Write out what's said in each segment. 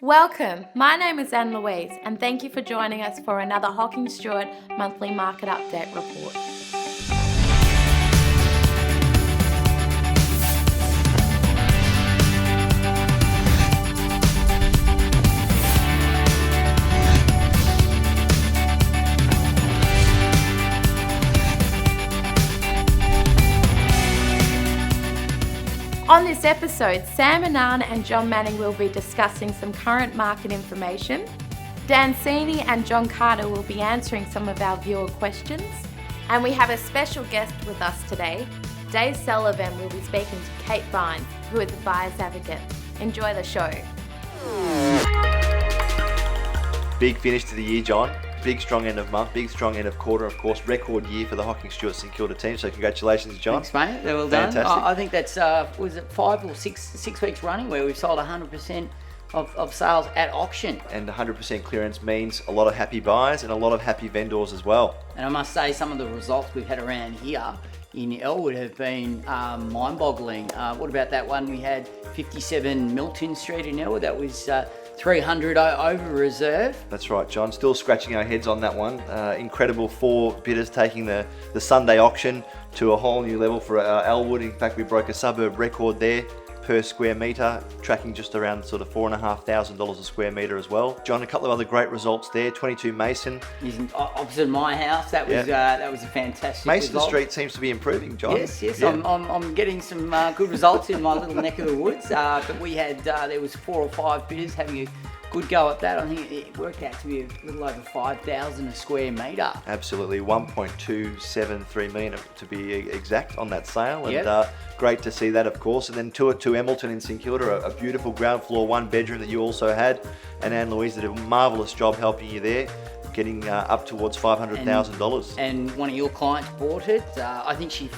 Welcome, my name is Anne Louise and thank you for joining us for another Hocking Stuart monthly market update report. On this episode, Sam Annan and John Manning will be discussing some current market information. Dan Sini and John Carter will be answering some of our viewer questions. And we have a special guest with us today. Dave Sullivan will be speaking to Kate Vines, who is a buyer's advocate. Enjoy the show. Big finish to the year, John. Big strong end of month, big strong end of quarter, of course. Record year for the Hocking Stuart St Kilda team. So congratulations, John. Thanks, mate. They're well done. Fantastic. I think that's was it 5 or 6 weeks running where we've sold 100% of sales at auction. And 100% clearance means a lot of happy buyers and a lot of happy vendors as well. And I must say, some of the results we've had around here in Elwood have been mind-boggling. What about that one we had 57 Milton Street in Elwood? That was 300 over reserve. That's right, John. Still scratching our heads on that one. Incredible 4 bidders taking the Sunday auction to a whole new level for Elwood. In fact, we broke a suburb record there per square metre, tracking just around sort of $4,500 a square metre as well. John, a couple of other great results there. 22 Mason. Opposite my house. That was a fantastic Mason result. Street seems to be improving, John. Yes. Yeah. I'm getting some good results in my little neck of the woods. But we had there was 4 or 5 bidders having a good go at that. I think it worked out to be a little over 5,000 a square metre. Absolutely, 1.273 million to be exact on that sale, and Yep. Great to see that, of course. And then tour to Hamilton in St Kilda, a beautiful ground floor 1 bedroom that you also had, and Anne Louise did a marvellous job helping you there, getting up towards $500,000. And one of your clients bought it. I think she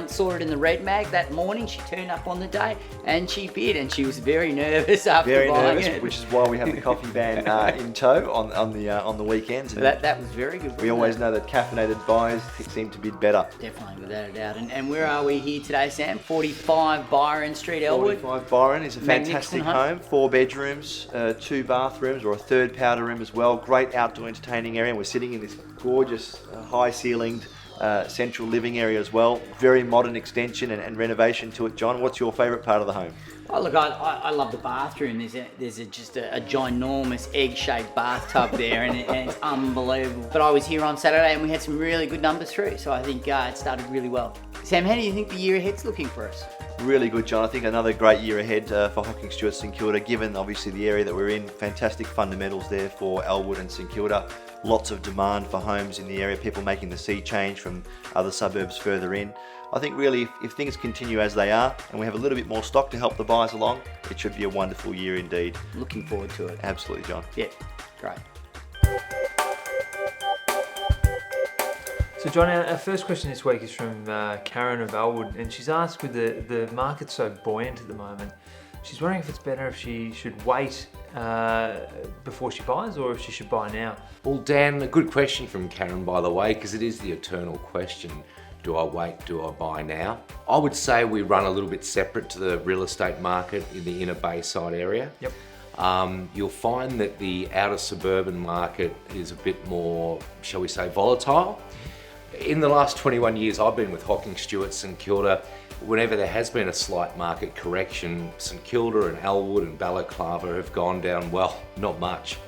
saw it in the Red Mag that morning. She turned up on the day and she bid, and she was very nervous after Very buying nervous, it. which is why we have the coffee van in tow on the weekends. And That was very good. we always know that caffeinated buyers seem to bid better. Definitely, without a doubt. And where are we here today, Sam? 45 Byron Street, Elwood. 45 Byron is a fantastic Magnificent home. home. 4 bedrooms, 2 bathrooms, or a 3rd powder room as well. Great outdoor entertaining area. We're sitting in this gorgeous high-ceilinged central living area as well. Very modern extension and renovation to it. John, what's your favourite part of the home? Oh, look, I love the bathroom. There's just a ginormous egg-shaped bathtub there, and it's unbelievable. But I was here on Saturday and we had some really good numbers through, so I think it started really well. Sam, how do you think the year ahead's looking for us? Really good, John. I think another great year ahead for Hocking Stuart St Kilda, given obviously the area that we're in. Fantastic fundamentals there for Elwood and St Kilda. Lots of demand for homes in the area, people making the sea change from other suburbs further in. I think really if things continue as they are and we have a little bit more stock to help the buyers along, it should be a wonderful year indeed. Looking forward to it. Absolutely, John. Yeah, great. So John, our first question this week is from Karen of Elwood, and she's asked, with the market so buoyant at the moment, she's wondering if it's better if she should wait before she buys or if she should buy now. Well, Dan, a good question from Karen, by the way, because it is the eternal question. Do I wait? Do I buy now? I would say we run a little bit separate to the real estate market in the inner Bayside area. Yep. You'll find that the outer suburban market is a bit more, shall we say, volatile. In the last 21 years I've been with Hocking Stuart St Kilda, whenever there has been a slight market correction, St Kilda and Elwood and Balaclava have gone down, well, not much.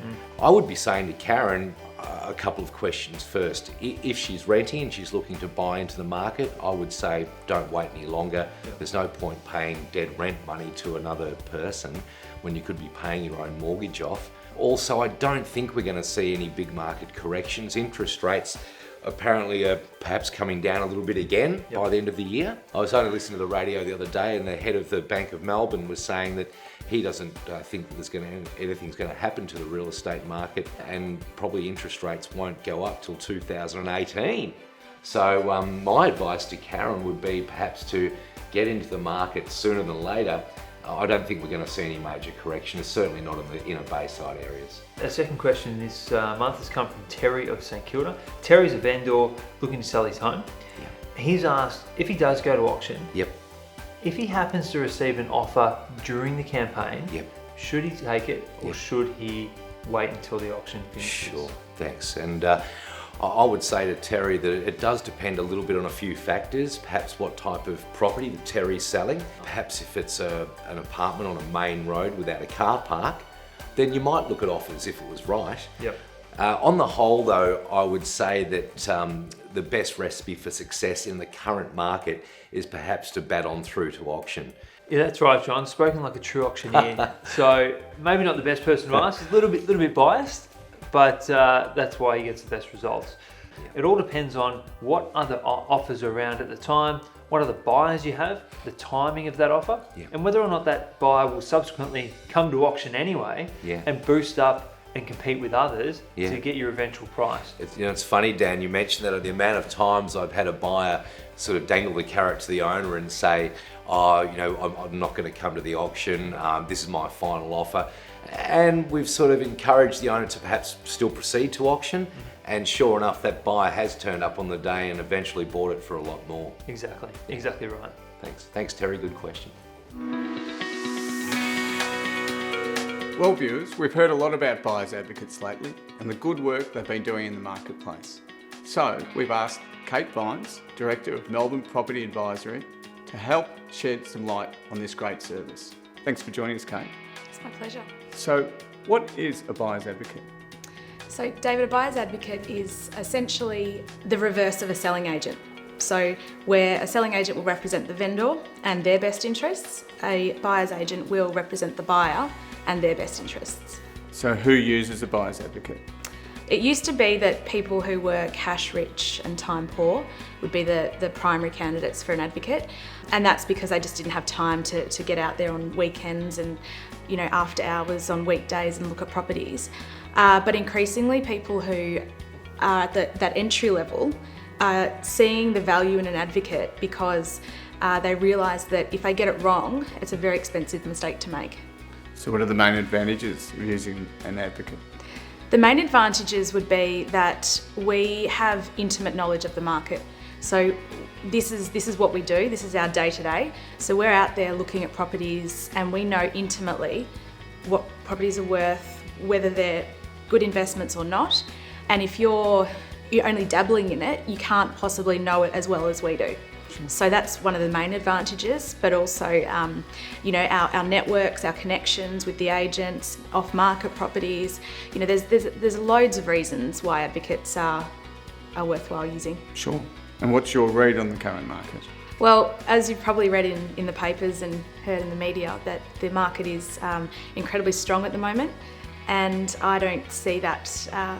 I would be saying to Karen a couple of questions first. If she's renting and she's looking to buy into the market, I would say don't wait any longer. There's no point paying dead rent money to another person when you could be paying your own mortgage off. Also, I don't think we're going to see any big market corrections. Interest rates apparently are perhaps coming down a little bit again by the end of the year. I was only listening to the radio the other day, and the head of the Bank of Melbourne was saying that he doesn't think that anything's going to happen to the real estate market, and probably interest rates won't go up till 2018. So my advice to Karen would be perhaps to get into the market sooner than later. I don't think we're going to see any major correction, certainly not in the inner Bayside areas. Our second question this month has come from Terry of St Kilda. Terry's a vendor looking to sell his home. He's asked if he does go to auction, Yep. if he happens to receive an offer during the campaign, Yep. Should he take it, or should he wait until the auction finishes? Sure, thanks. And I would say to Terry that it does depend a little bit on a few factors, perhaps what type of property that Terry's selling. Perhaps if it's an apartment on a main road without a car park, then you might look at offers if it was right. Yep. On the whole though, I would say that the best recipe for success in the current market is perhaps to bat on through to auction. Yeah, that's right, John. Spoken like a true auctioneer. So maybe not the best person to ask. He's a little bit biased, but that's why he gets the best results. It all depends on what other offers are around at the time, what other buyers you have, the timing of that offer, and whether or not that buyer will subsequently come to auction anyway and boost up and compete with others to get your eventual price. It's funny, Dan, you mentioned that the amount of times I've had a buyer sort of dangle the carrot to the owner and say, oh, I'm not going to come to the auction, this is my final offer. And we've sort of encouraged the owner to perhaps still proceed to auction. And sure enough, that buyer has turned up on the day and eventually bought it for a lot more. Exactly right. Thanks Terry, good question. Well viewers, we've heard a lot about buyers advocates lately and the good work they've been doing in the marketplace. So we've asked Kate Vines, Director of Melbourne Property Advisory, to help shed some light on this great service. Thanks for joining us, Kate. It's my pleasure. So what is a buyer's advocate? So David, a buyer's advocate is essentially the reverse of a selling agent. So where a selling agent will represent the vendor and their best interests, a buyer's agent will represent the buyer and their best interests. So who uses a buyer's advocate? It used to be that people who were cash rich and time poor would be the primary candidates for an advocate, and that's because they just didn't have time to get out there on weekends and after hours on weekdays and look at properties. But increasingly people who are at that entry level are seeing the value in an advocate because they realise that if they get it wrong, it's a very expensive mistake to make. So what are the main advantages of using an advocate? The main advantages would be that we have intimate knowledge of the market. So this is what we do, this is our day-to-day. So we're out there looking at properties and we know intimately what properties are worth, whether they're good investments or not. And if you're only dabbling in it, you can't possibly know it as well as we do. So that's one of the main advantages, but also our networks, our connections with the agents, off-market properties. There's loads of reasons why advocates are worthwhile using. Sure. And what's your read on the current market? Well, as you've probably read in the papers and heard in the media, that the market is incredibly strong at the moment, and I don't see that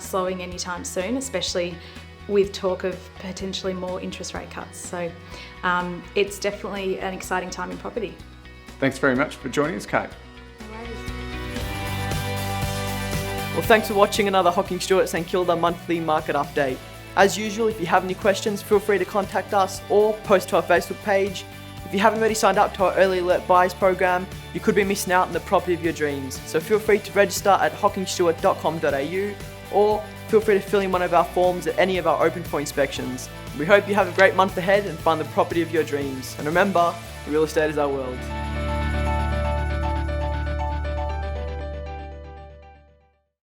slowing anytime soon, especially with talk of potentially more interest rate cuts. So it's definitely an exciting time in property. Thanks very much for joining us, Kate. No worries. Well, thanks for watching another hockingstuart St Kilda monthly market update. As usual, if you have any questions, feel free to contact us or post to our Facebook page. If you haven't already signed up to our early alert buyers program, you could be missing out on the property of your dreams. So feel free to register at hockingstuart.com.au or feel free to fill in one of our forms at any of our open for inspections. We hope you have a great month ahead and find the property of your dreams. And remember, real estate is our world.